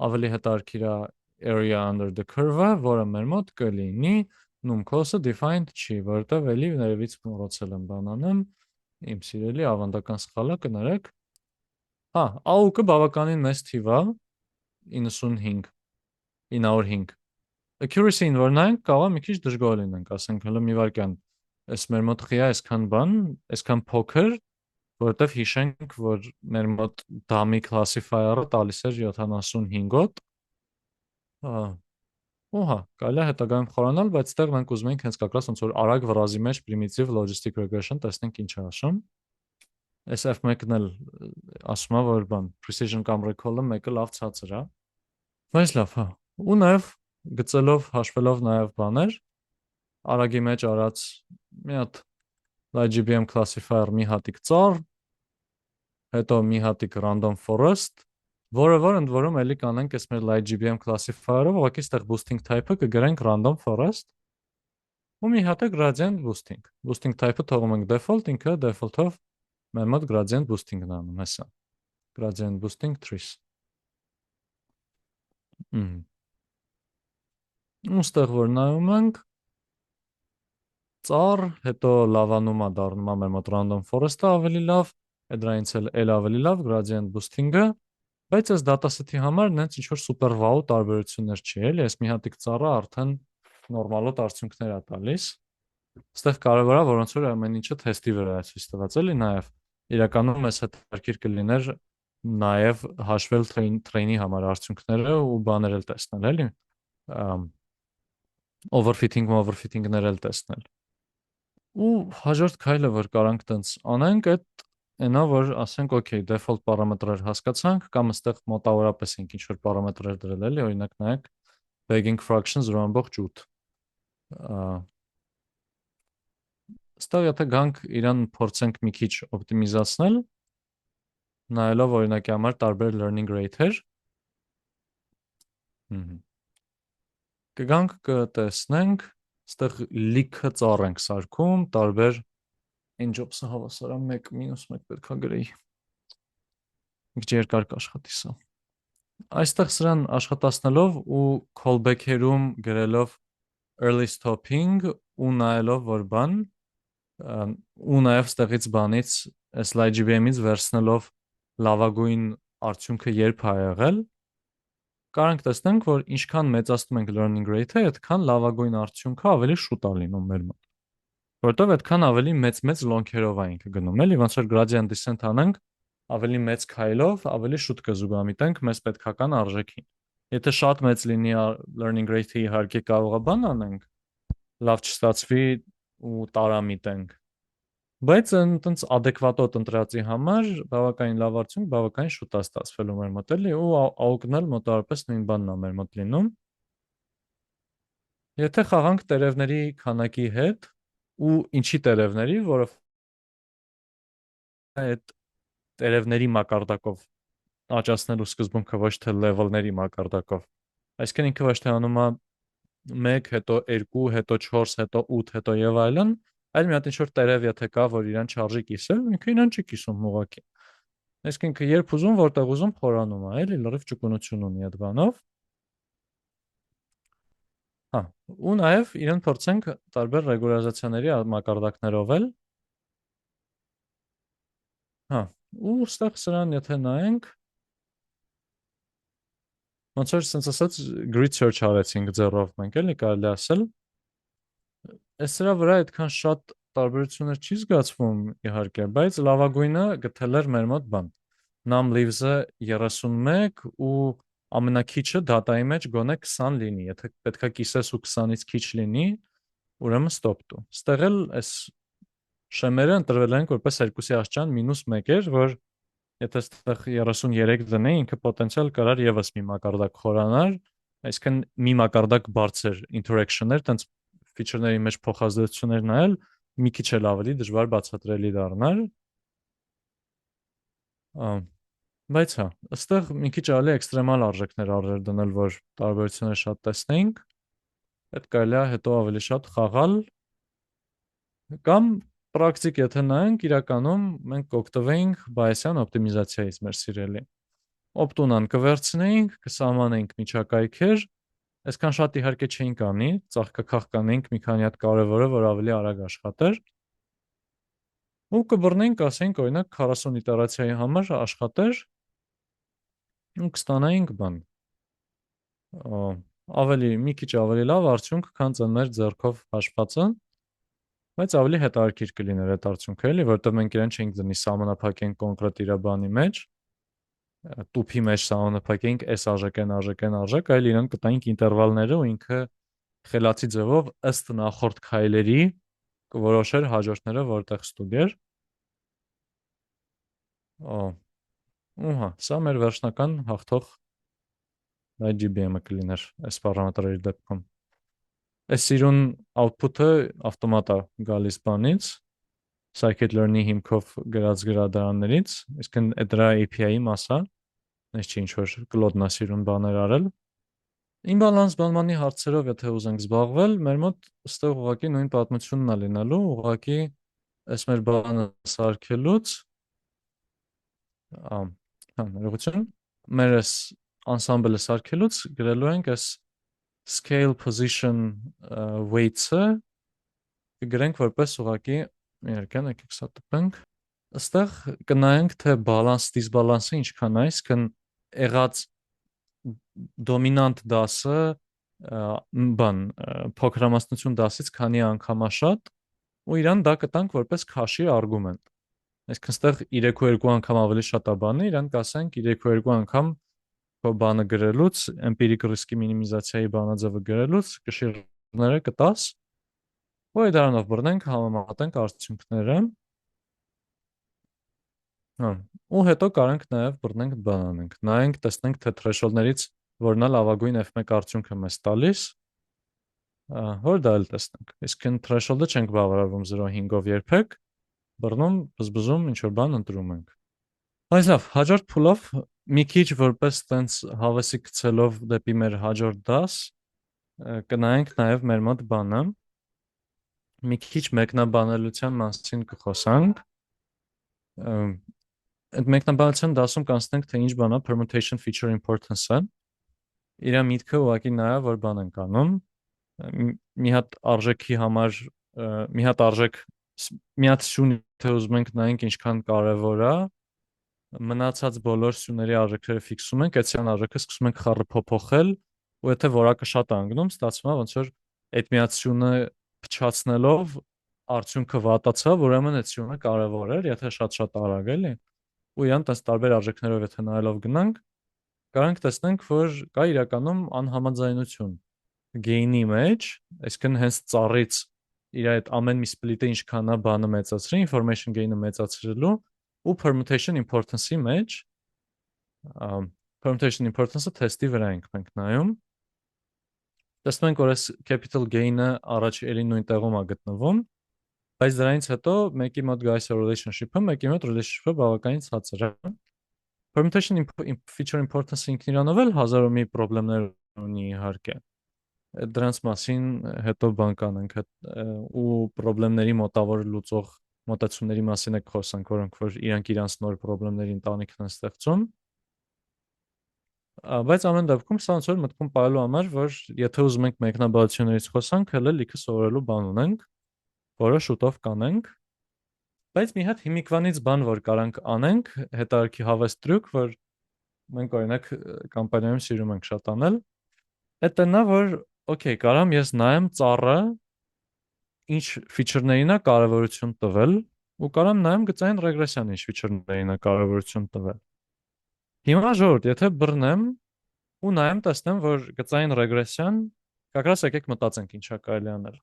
A: ավելի հետաքրքիր է area under the curve-ը, որը մեր մոտ կլինի num cos-ը defined չի, որովհետև էլի ներևից մոռացել եմ բան անեմ, իմ սիրելի ավանդական սխալը կներեք։ Հա, AUK-ը բավականին մեծ թիվ է, 95, 905։ Accuracy-ին որ նայենք, կարող է մի քիչ դժգոհ լինենք, ասենք հələ մի վարքյան, այս մեր մոտ խիա այսքան բան, այսքան փոքր, որովհետև հիշենք, որ մեր մոտ dummy classifier-ը տալիս էր 75-ոտ, Ուհա, կարելի է հետագայում խորանալ, բայց այդտեղ մենք ուզում ենք հենց կակրաս ոնց որ արագ վրազի մեջ primitive logistic regression տեսնենք ինչ է ասում։ Այս F1-ն էլ ասում է, որ բան precision կամ recall-ը մեկը լավ ցածր է։ Բայց լավ, հա։ Ու նաև գծելով, հաշվելով նաև բաներ, արագի մեջ արած մի հատ IGBM classifier մի հատիկ ծառ, հետո մի հատիկ random forest, որ ընդ որում էլի կանենք այս մեր IGBM classifier-ով, ուղղակի այստեղ boosting type-ը կգրենք random forest, ու մի հատ է gradient boosting։ Boosting type-ը թողում ենք default, ինքը default-ով մեր մոտ gradient boosting-ն անում, հեսա։ Gradient boosting trees։ Ու այստեղ որ նայում ենք, ծառ, հետո լավանում է դառնում է մեր մոտ random forest-ը ավելի լավ, դրանից էլ ավելի լավ gradient boosting-ը, բայց այս dataset-ի համար նենց ինչ որ super wow տարբերություններ չի, էլի, այս մի հատիկ ծառը արդեն նորմալոտ արդյունքներ է տալիս։ Այստեղ կարևոր է, որ ոնց որ ամեն ինչը թեստի վրա է ցույց տված, էլի, նաև իրականում այս հետաքրքիր կլիներ նաև հաշվել train-ի համար արդյունքները ու բաներ էլ տեսնել, էլի, overfitting-ներ էլ տեսնել։ Ու հաջորդ քայլը, որ կարանք տենց անենք, այդ այնա որ ասենք օքեյ default պարամետրեր հասկացանք կամ այստեղ մոտավորապես ենք ինչ որ պարամետրեր դրել էլի օրինակ նայեք Bagging fraction 0.8 այստեղ եթե գանք իրան փորձենք մի քիչ օպտիմիզացնել նայելով օրինակի համար տարբեր learning rate-եր կգանք կտեսնենք այստեղ լիքը ծառ ենք սարքում տարբեր N-Jobs-ը հավասարան 1-1 պետք է գրեի մի քիչ երկար կաշխատի սա այստեղ սրան աշխատացնելով ու callback-երում գրելով early stopping ու նայելով որ բան ու նաև ստեղից բանից այս LightGBM-ից վերցնելով լավագույն արդյունքը երբ է եղել կարանք տեսնենք որ ինչքան մեծացնում ենք learning rate-ը այդքան լավագույն արդյունքը ավելի շուտ է լինում մեր մոտ որովհետև այդքան ավելի մեծ լոնքերով է ինքը գնում էլի ոնց որ gradient descent անենք ավելի մեծ քայլով ավելի շուտ կզուգամիտենք մեզ պետքական արժեքին եթե շատ մեծ լինի learning rate-ը իհարկե կարող է բան անենք լավ չստացվի ու տարամիտենք բայց այնտենց adekvatot ընտրածի համար բավականին լավ արդյունք բավականին շուտ է ստացվելու մեր մոտ էլի ու AUK-ն էլ մոտավորապես նույն բանն է մեր մոտ լինում եթե խաղանք տերևների քանակի հետ ու ինչի տերևների որով այդ տերևների մակարդակով աճացնելու սկզբունքը ոչ թե level-ների մակարդակով այսինքն ինքը ոչ թե անում է 1 հետո 2 հետո 4 հետո 8 հետո եւ այլն այլ մի հատ ինչ որ տերև եթե կա որ իրան չարժի կիսել ինքը իրան չի կիսում ուղղակի այսինքն ինքը երբ ուզում որտեղ ուզում խորանում է էլի լրիվ ճկունություն ունի այդ բանով հա ու նաեւ իրեն փորձենք տարբեր ռեգուլярիզացիաների մակարդակներով էլ հա ու ստեղ սրան եթե նայենք ոնց որ sense ասած grid search արեցինք ձեռով մենք էլի կարելի ասել այս սրա վրա այդքան շատ տարբերություններ չի զգացվում իհարկե բայց լավագույնը գտել էր մեր մոտ բան num leaves-ը 31 ու ամենակիչը դատայի մեջ գոնե 20 լինի, եթե պետքա կիսես ու 20-ից քիչ լինի, ուրեմն stop դու։ Ստեղ էլ այս շեմերը ընտրվել են որպես երկուսի աշճան -1 էր, որ եթե այստեղ 33 դնեի, ինքը պոտենցիալ կարար եւս մի մակարդակ խորանար, այսինքն մի մակարդակ բարձր interaction-ներ, տենց feature-ների մեջ փոխազդեցություններ նայել, մի քիչ էլ ավելի դժվար բացատրելի դառnar։ Բայց հա, այստեղ մի քիչ ավելի էքստրեմալ արժեքներ արժեր դնել, որ տարբերությունները շատ տեսնեինք, այդ կարելի է հետո ավելի շատ խաղալ կամ պրակտիկ եթե նայենք, իրականում մենք կօգտվեինք Bayesian օպտիմիզացիայից մեր սիրելի։ Օպտունան կվերցնեինք, կսահմանեինք միջակայքեր, այսքան շատ իհարկե չէինք անի, ծաղկակախ կանեինք մի քանի հատ կարևորը, որ ավելի արագ աշխատեր։ Ու կբռնեինք, ասենք, օրինակ 40 իտերացիայի համար աշխատեր ու կստանայինք բան։ Ավելի մի քիչ ավելի լավ արդյունք, քան ծններ ձեռքով հաշվածը, բայց ավելի հետաքրքիր կլիներ այդ արդյունքը, էլի, որտեղ մենք իրեն չենք դնի սահմանափակենք կոնկրետ իր բանի մեջ, տուփի մեջ սահմանափակենք այս արժեք, այլ իրեն կտայինք ինտերվալները ու ինքը խելացի ձևով ըստ նախորդ քայլերի կորոշեր հաջորդները որտեղ ստուգեր։ Ուհա, սա մեր վերջնական հաղթող IGBM-ը կլիներ այս պարամետրերի դեպքում։ Այս սիրուն output-ը ավտոմատ է գալիս բանից, scikit-learn-ի հիմքով գրած գրադարաններից, իսկ դրա API-ի մասը, այս չի ինչ-որ կլոդնա սիրուն բաներ արել։ Իմբալանս բանմանի հարցերով եթե ուզենք զբաղվել, մեր մոտ ստեղ ուղղակի նույն պատմությունն է լինելու, ուղղակի այս մեր բանը սարքելուց, ներողություն, մեր այս ensemble-ը սարքելուց գրելու ենք այս scale position weights-ը կգրենք որպես ուղղակի երկան եկեք սա տպենք այստեղ կնայենք թե balance disbalance-ը ինչքան է, այսինքն եղած դոմինանտ դասը բան փոքրամասնություն դասից քանի անգամ է շատ ու իրան դա կտանք որպես քաշի արգումենտ։ Այսինքն այստեղ 3-2 անգամ ավելի շատ է բանը, իրան կասենք 3-2 անգամ քո բանը գրելուց, empiric risk-ի մինիմիզացիայի բանաձևը գրելուց կշիռները կտաս, ու այդ դրանով բռնենք, համեմատենք արդյունքները։ Ու հետո կարանք նաև բռնենք բանանենք։ Նայենք, տեսնենք, թե threshold-ներից որն է լավագույն F1 արդյունքը մեզ տալիս, որ դա էլ տեսնենք։ Իսկ threshold-ը չենք բավարարվում 0.5-ով երբեք, բռնում, բզբզում, ինչ որ բան ընտրում ենք։ Բայց լավ, հաջորդ փուլով մի քիչ որպես տենց հավեսի գցելով դեպի մեր հաջորդ դաս, կնայենք նաև մեր մոտ բանը, մի քիչ մեկնաբանելիության մասին կխոսանք։ Այդ մեկնաբանության դասում կանցնենք, թե ինչ բան է permutation feature importance-ը։ Իր միտքը ուղղակի նա է, որ բան ենք անում, մի հատ արժեքի համար, մի հատ արժեք, մի հատ սյուն, թե ուզում ենք նայենք ինչքան կարևոր է, մնացած բոլոր սյուների արժեքները ֆիքսում ենք, այդ սյան արժեքը սկսում ենք խառը փոփոխել, ու եթե որակը շատ է անգնում, ստացվում է ոնց որ այդ մի հատ սյունը փչացնելով արդյունքը վատացավ, ուրեմն այդ սյունը կարևոր էր, եթե շատ արագ էլի, ու իրան տես տարբեր արժեքներով եթե նայելով գնանք, կարանք տեսնենք, որ կա իրականում անհամաձայնություն gain-ի մեջ, այսինքն հենց ծառից իր այդ ամեն մի split-ը ինչքան է բանը մեծացրի, information gain-ը մեծացրելու ու permutation importance-ի մեջ, permutation importance-ը թեստի վրա ենք մենք նայում, տեսնում ենք, որ այս capital gain-ը առաջ էլի նույն տեղում է գտնվում, բայց դրանից հետո մեկի մոտ գայս relationship-ը, մեկի մոտ relationship-ը բավականին ցածր է։ Permutation feature importance-ը ինքն իրանով էլ հազար ու մի խնդիրներ ունի իհարկե։ Դրանց մասին հետո բան կանենք ու խնդիրների մոտավոր լուծող մոտեցումների մասին եք խոսանք, որոնք որ իրանք իրանց նոր խնդիրների ընտանիքն են ստեղծում։ Բայց ամեն դեպքում սա ոնց որ մտքում պահելու համար, որ եթե ուզում ենք մեկնաբանություններից խոսանք, հələ լիքը սովորելու բան ունենք, որը շուտով կանենք։ Բայց մի հատ հիմիկվանից բան որ կարանք անենք, հետարքի հավես տրյուկ, որ մենք օրինակ կամպանիայում սիրում ենք շատ անել, այդ նա որ օքեյ, կարամ ես նայեմ ծառը ինչ ֆիչերներին է կարևորություն տվել ու կարամ նայեմ գծային ռեգրեսիան ինչ ֆիչերներին է կարևորություն տվել։ Հիմա ժողովուրդ, եթե բռնեմ ու նայեմ տեսնեմ, որ գծային ռեգրեսիան կակրաս եկեք մտածենք ինչա կարելի անել։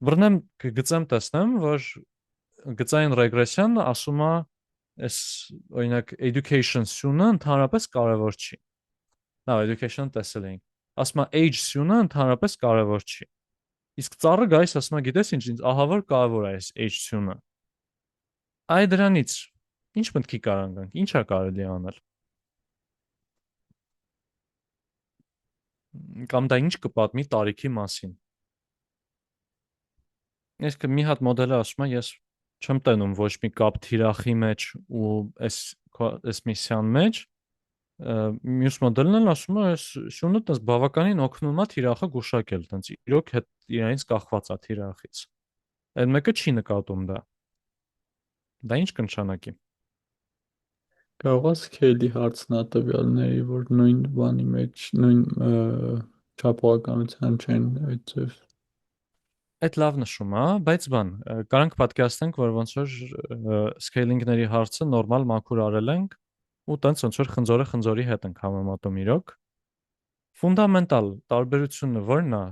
A: Բռնեմ կգծեմ տեսնեմ, որ գծային ռեգրեսիան ասում է այս օրինակ education սյունը ընդհանրապես կարևոր չի։ Լավ, education տեսել ենք։ Ասում է age սյունը ընդհանրապես կարևոր չի։ Իսկ ծառը գայս ասում է գիտես ինչ, ահա որ կարևոր է այս age սյունը։ Այ դրանից ինչ մտքի կարան գանք, ինչա կարելի անել։ Կամ դա ինչ կպատմի տարիքի մասին։ Իսկ մի հատ մոդելը ասում է, ես չեմ տենում ոչ մի կապ թիրախի մեջ ու այս միսիան մեջ, մյուս մոդելն էլ ասում է, այս սյունը տես բավականին օգնում է թիրախը գուշակել, տենց իրոք հետ իրենից կախված է թիրախից։ Այդ մեկը չի նկատում դա։ Դա ինչ կնշանակի։
C: Կարող է scale-ի հարցն ա տվյալների, որ նույն բանի մեջ, նույն չափողականության չեն այդ ձև։
A: Այդ լավ նշում է, բայց կարանք պատկերացնենք, որ ոնց որ scaling-ների հարցը նորմալ մաքուր արել ենք ու տենց ոնց որ խնձորը խնձորի հետ ենք համեմատում իրոք։ Ֆունդամենտալ տարբերությունը ո՞րն է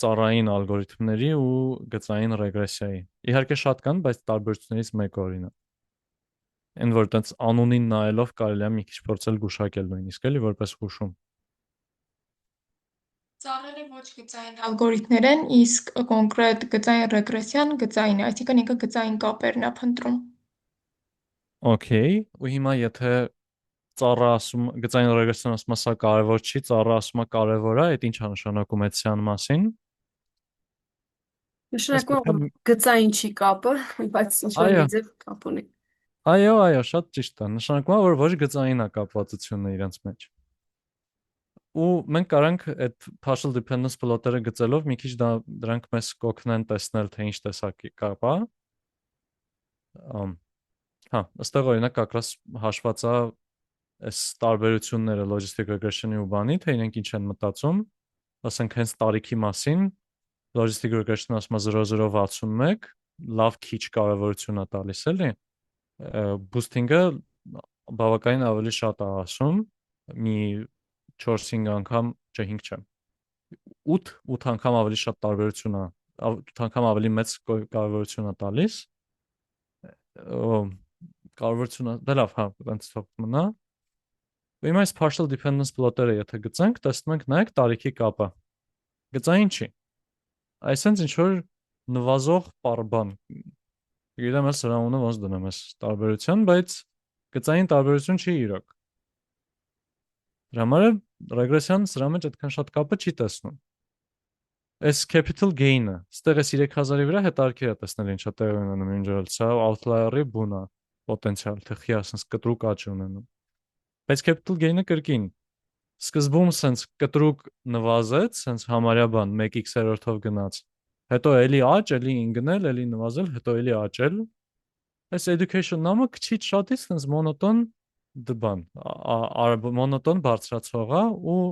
A: ծառային ալգորիթմների ու գծային ռեգրեսիայի։ Իհարկե շատ կան, բայց տարբերություններից մեկը օրինակ։ Այն որ տենց անունին նայելով կարելի է մի քիչ փորձել գուշակել նույնիսկ էլի որպես հուշում։
D: Ծառերը ոչ գծային ալգորիթմներ են, իսկ կոնկրետ գծային ռեգրեսիան գծային է, այսինքն ինքը գծային կապերն է փնտրում։
A: Okay, ու հիմա եթե ծառը ասում գծային ռեգրեսիան ասում է սա կարևոր չի, ծառը ասում է կարևոր է, այդ ի՞նչ է նշանակում այդ սյան մասին։
E: Նշանակում է գծային չի կապը, բայց ինչ-որ մի ձև կապ ունի։
A: Այո, շատ ճիշտ է։ Նշանակում է, որ ոչ գծային է կապվածությունը իրենց մեջ։ Ու մենք կարանք այդ partial dependence plot-երը գծելով մի քիչ դրանք մեզ կօգնեն տեսնել, թե ինչ տեսակի կապ է։ Հա, ըստեղ օրինակ կակրաս հաշված է այս տարբերությունները logistic regression-ի ու բանի, թե իրենք ինչ են մտածում, ասենք հենց տարիքի մասին, logistic regression-ը ասում է 0061, լավ քիչ կարևորություն է տալիս էլի։ Boosting-ը բավականին ավելի շատ է ասում, մի 4-5 անգամ, չէ 5 չէ։ 8 անգամ ավելի շատ տարբերություն է, 8 անգամ ավելի մեծ կարևորություն է տալիս։ Կարևորությունը, դե լավ, հա, այնց թող մնա։ Ու հիմա այս partial dependence plot-երը եթե գծենք, տեսնում ենք նայեք տարիքի կապը։ Գծային չի։ Այսինքն ինչ որ նվազող բան։ Գիտեմ ես սրա ունը ոնց դնեմ ես տարբերություն, բայց գծային տարբերություն չի իրոք։ Դրա համար ռեգրեսիան սրա մեջ այդքան շատ կապը չի տեսնում։ Այս capital gain-ը, ստեղ է 3000-ի վրա հետարքիր է տեսնել ինչա տեղ ունենում ինժերել, սա outlier-ի բուն է պոտենցիալ, թե խի ասենց կտրուկ աճ ունենում։ Բայց capital gain-ը կրկին սկզբում սենց կտրուկ նվազեց, սենց համարյա բան 1x-երորդով գնաց։ Հետո էլի աճ, էլի ինգնել, էլի նվազել, հետո էլի աճել։ Այս education նամը քիչ շատից սենց մոնոտոն դբան, մոնոտոն բարձրացող է ու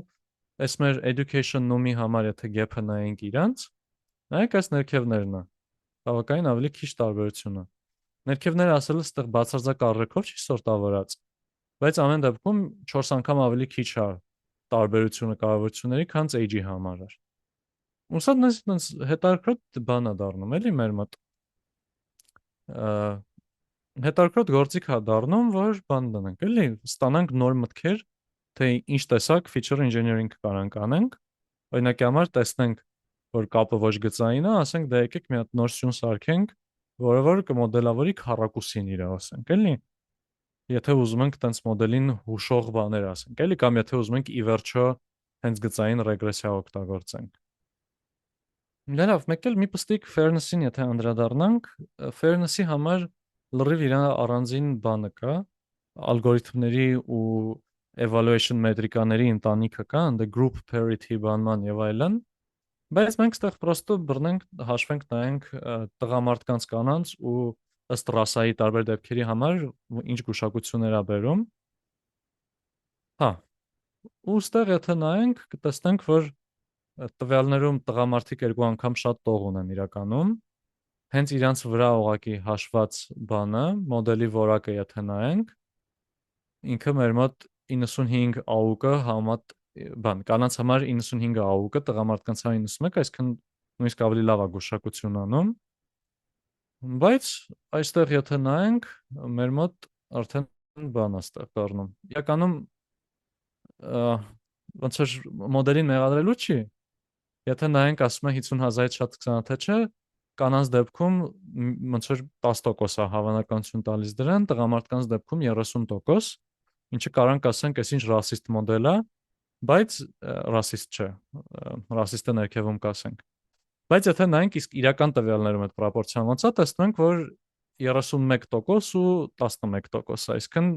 A: այս մեր education նոմի համար եթե gap-ը նայենք իրանց, նայեք այս ներքևներն է։ Բավականին ավելի քիչ տարբերություն է։ Ներքևները ասելը ստեղ բացարձակ առարկով չի սորտավորած, բայց ամեն դեպքում 4 անգամ ավելի քիչ է տարբերությունը կարևորությունների, քան age-ի համար էր։ Ու սա դες հետարքրոտ բան է դառնում, էլի մեր մոտ։ Հետարքրոտ գործիք է դառնում, որ բան դնենք, էլի ստանանք նոր մտքեր, թե ինչ տեսակ feature engineering կարանք անենք։ Օրինակի համար տեսնենք, որ կապը ոչ գծային է, ասենք դա եկեք մի հատ նոր սյուն սարքենք, որը որ կմոդելավորի քառակուսին իր, ասենք, էլի։ Եթե ուզում ենք տենց մոդելին հուշող բաներ ասենք, էլի կամ եթե ուզում ենք ի վերջո հենց գծային ռեգրեսիա օգտագործենք։ Լավ, մեկ էլ մի պստիկ fairness-ին եթե անդրադառնանք, fairness-ի համար լրիվ իր առանձին բանը կա, ալգորիթմների ու evaluation մետրիկաների ընտանիքը կա, ընդ group parity բանման եւ այլն, բայց մենք ստեղ պրոստը բռնենք, հաշվենք նայենք տղամարդկանց կանանց ու ըստ ռասայի տարբեր դեպքերի համար ինչ գուշակություններ ա բերում։ Հա։ Ու ստեղ եթե նայենք, կտեսնենք, որ տվյալներում տղամարդիկ 2 անգամ շատ տող ունեն իրականում։ Հենց իրանց վրա ուղակի հաշված բանը, մոդելի որակը եթե նայենք, ինքը մեր մոտ 95 AUK-ը համատ բան, կանանց համար 95 AUK-ը, տղամարդկանց համար 91, այսինքն նույնիսկ ավելի լավ է գուշակություն անում։ Բայց այստեղ եթե նայենք, մեր մոտ արդեն բան է ստեղ դառնում։ Իրականում ոնց որ մոդելին մեղադրելու չի։ Եթե նայենք, ասում է 50,000-ից շատ 28 չէ, կանանց դեպքում ոնց որ 10% է հավանականություն տալիս դրան, տղամարդկանց դեպքում 30%, ինչը կարանք ասենք, այսինչ ռասիստ մոդել է, բայց ռասիստ չէ, ռասիստը ներքևում կասենք։ Բայց եթե նայենք իսկ իրական տվյալներում այդ պրոպորցիան ոնց է, տեսնում ենք, որ 31% ու 11%, այսինքն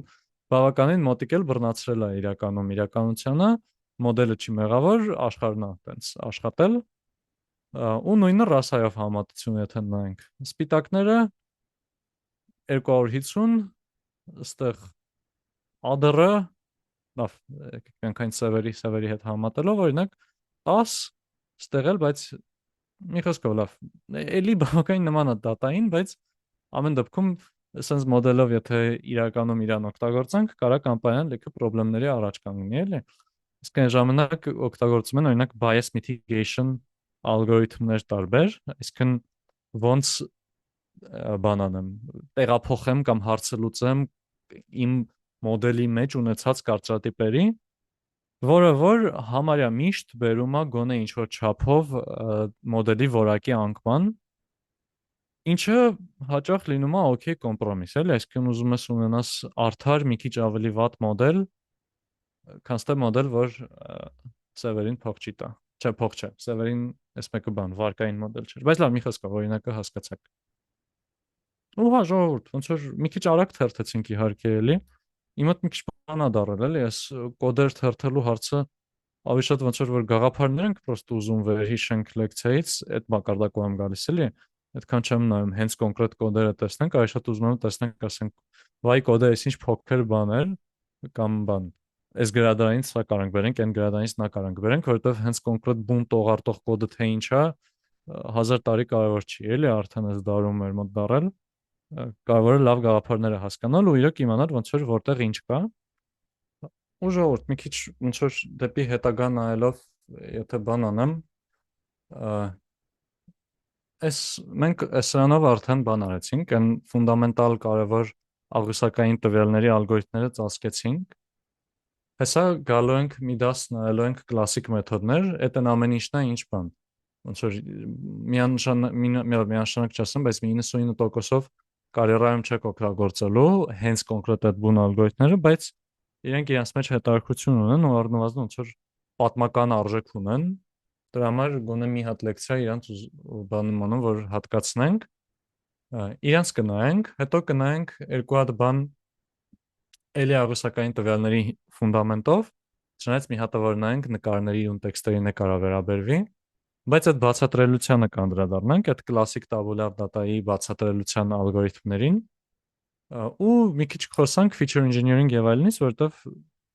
A: բավականին մոտիկ էլ բռնացրել է իրականությանը, մոդելը չի մեղավոր, աշխարհն է տենց աշխատել, ու նույնը ռասայով համատություն եթե նայենք։ Սպիտակները 250, այստեղ ադրը, լավ, եկենք այն սևերի հետ համատելով, օրինակ 10, այստեղ էլ, բայց մի խոսքով լավ, էլի բավականին նման է դատային, բայց ամեն դեպքում sense մոդելով եթե իրականում իրան օգտագործենք, կարա կամպանիան լիքը խնդիրների առաջ կանգնի, էլի։ Իսկ այն ժամանակ օգտագործում են օրինակ bias mitigation ալգորիթմներ տարբեր, այսինքն ոնց բան անեմ, տեղափոխեմ կամ հարցը լուծեմ իմ մոդելի մեջ ունեցած կարծրատիպերի, որը որ համարյա միշտ բերում է գոնե ինչ-որ չափով մոդելի որակի անկման, ինչը հաճախ լինում է օքեյ կոմպրոմիս, էլի, այսինքն ուզում ես ունենաս արդար մի քիչ ավելի վատ մոդել, քան թե մոդել, որ սևերին փող չի տա։ Չէ, փող չէ, սևերին էս մեկը բան, վարկային մոդել չէ։ Բայց լավ, մի խոսքով օրինակը հասկացաք։ Ու հա, ժողովուրդ, ոնց որ մի քիչ արագ թերթեցինք իհարկե էլի։ Իմ մոտ մի քիչ բան ա դարել, էլի, այս կոդեր թերթելու հարցը ավելի շատ ոնց որ գաղափարներ ենք պրոստը ուզում վերհիշենք լեկցիայից, այդ մակարդակով եմ գալիս էլի, այդքան չեմ նայում հենց կոնկրետ կոդերը տեսնենք, ավելի շատ ուզում եմ տեսնենք, ասենք, վայ կոդը այսինչ փոքր բան էր կամ բան, այս գրադարանից սա կարանք բերենք, այն գրադարանից նա կարանք բերենք, որովհետև հենց կոնկրետ բուն տողարտող կոդը թե ինչ է, 1000 տարի կարևոր չի, էլի, արդեն այս դարում մեր մոտ դարել, կարևորը լավ գաղափարները հասկանալ ու իրոք իմանալ ոնց որ որտեղ ինչ կա։ Ու ժողովուրդ, մի քիչ ոնց որ դեպի հետագա նայելով, եթե բան անեմ, մենք սրանով արդեն բան արեցինք, այն ֆունդամենտալ կարևոր աղյուսակային տվյալների ալգորիթմները ծածկեցինք։ Հեսա գալու ենք մի դաս նայելու ենք կլասիկ մեթոդներ, այդ են ամեն ինչն է ինչ բան։ Ոնց որ միանշանակ չասեմ, բայց 99%-ով կարիերայում չեք օգտագործելու հենց կոնկրետ այդ բուն ալգորիթմները, բայց իրենք իրենց մեջ հետաքրքրություն ունեն ու առնվազն ոնց որ պատմական արժեք ունեն։ Դրա համար գոնե մի հատ լեկցիա իրանց բանում անում, որ հատկացնենք, իրանց կնայենք, հետո կնայենք երկու հատ բան էլի աղյուսակային տվյալների ֆունդամենտով, չնայած մի հատը որ նայենք նկարների ու տեքստերին է կարա վերաբերվի, բայց այդ բացատրելիությանը կանդրադառնանք, այդ կլասիկ tabular data-ի բացատրելիության ալգորիթմներին ու մի քիչ խոսանք feature engineering եւ այլնից, որովհետեւ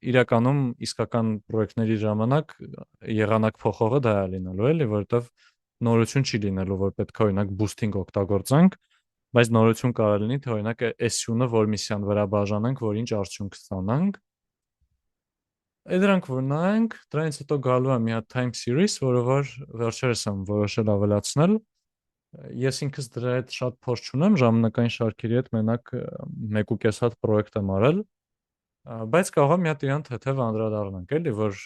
A: իրականում իսկական պրոյեկտների ժամանակ եղանակ փոխողը դա է լինելու, էլի, որովհետեւ նորություն չի լինելու, որ պետք է օրինակ boosting օգտագործենք, բայց նորություն կարող լինի, թե օրինակ SU-ը որ միսիան վրա բաժանենք, որ ինչ արդյունք ստանանք։ Այդ դրանք որ նայենք, դրանից հետո գալու է մի հատ time series, որը որ վերջերս եմ որոշել ավելացնել։ Ես ինքս դրա հետ շատ փորձ չունեմ, ժամանակային շարքերի հետ մենակ 1.5 հատ պրոյեկտ եմ արել, բայց կարող եմ մի հատ իրան թեթև անդրադառնանք, էլի, որ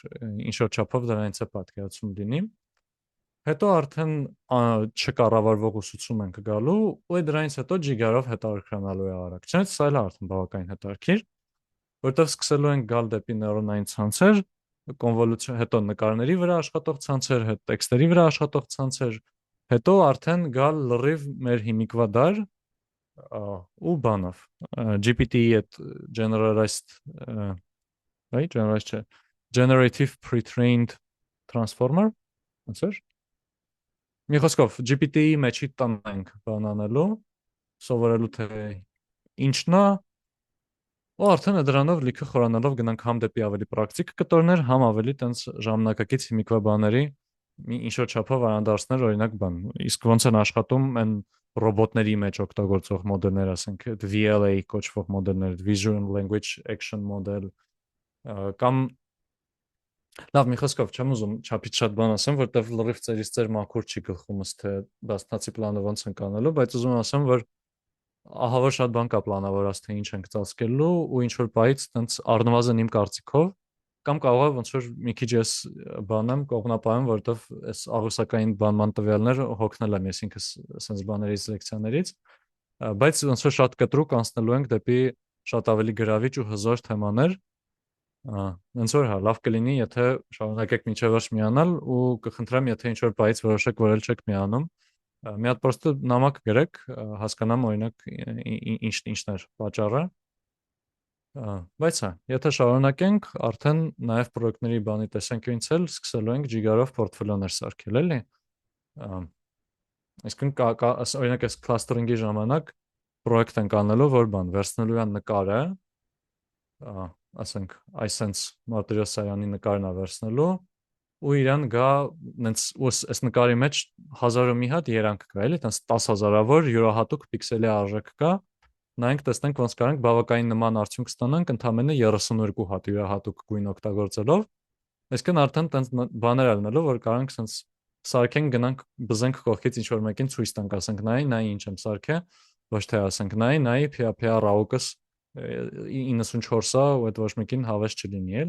A: ինչ որ չափով դրանից է պատկերացում լինի։ Հետո արդեն չկառավարվող ուսուցում ենք գալու, ու դրանից հետո ջիգարով հետաքրքրանալու է արագ։ Չնայած սա էլ արդեն բավականին հետաքրքիր, որտեղ սկսելու ենք գալ դեպի նեյրոնային ցանցեր, կոնվոլյուցիոն, հետո նկարների վրա աշխատող ցանցեր, հետո տեքստերի վրա աշխատող ցանցեր, հետո արդեն գալ լրիվ մեր հիմիկվա դար ու բանով GPT-ի այդ generative pre-trained transformer, ոնց էր։ Մի խոսքով GPT-ի մեջի տնենք բան անելու, սովորելու թե ինչն է, ու արդեն դրանով լիքը խորանալով գնանք համ դեպի ավելի պրակտիկ կտորներ, համ ավելի տենց ժամանակակից հիմիկվա բաների մի ինչ-որ չափով անդրադարձներ, օրինակ բան, իսկ ոնց են աշխատում այն ռոբոտների մեջ օգտագործող մոդելներ, ասենք VLA կոչվող մոդելներ, Vision Language Action Model, Կամ լավ, մի խոսքով չեմ ուզում չափից շատ բան ասեմ, որտեվ լրիվ ծեր մաքուր չի գլխումս թե բաստնացի պլանը ոնց են կանելու, բայց ուզում եմ ասեմ, որ ահա որ շատ բան կա պլանավորած թե ինչ ենք ծածկելու ու ինչ որ բայից տենց առնվազն իմ կարծիքով կամ կարող է ոնց որ մի քիչ ես բանեմ կողմնապահեմ, որտեվ այս աղյուսակային բանման տվյալները հոգնել եմ ես ինքս sense բաներից լեկցիաներից, բայց ոնց որ շատ կտրուկ անցնելու ենք դեպի շատ ավելի գրավիչ ու հզոր թեմաներ, ոնց որ հա լավ կլինի, եթե շարունակեք մինչև վերջ միանալ ու կխնդրեմ, եթե ինչ որ բայից որոշեք, որ էլ չեք միանում, մի հատ պրոստը նամակ գրեք, հասկանամ օրինակ ինչն էր պատճառը, բայց հա, եթե շարունակենք, արդեն նաև պրոյեկտների բանի տեսանկյունից էլ սկսելու ենք ջիգարով պորտֆոլիոներ սարքել, էլի։ Այսինքն օրինակ այս clustering-ի ժամանակ պրոյեկտ ենք անելու, որ բան վերցնելու են նկարը, ասենք այսենց Մարտիրոս Սարյանի նկարն է վերցնելու ու իրան գա նենց այս նկարի մեջ 1000 մի հատ երանգ կա, էլի, տենց 10,000-ավոր յուրահատուկ պիքսելի արժեք կա, նայենք տեսնենք ոնց կարանք բավականին նման արդյունք ստանանք ընդամենը 32 հատ յուրահատուկ գույն օգտագործելով, այսինքն արդեն տենց բաներ ալնելու, որ կարանք սենց սարքենք գնանք բզենք կողքից ինչ որ մեկին ցույց տանք, ասենք նայ ինչ եմ սարքել, ոչ թե ասենք նայ փիա ռաուկս 94-ը ու այդ ոչ մեկին հավես չլինի,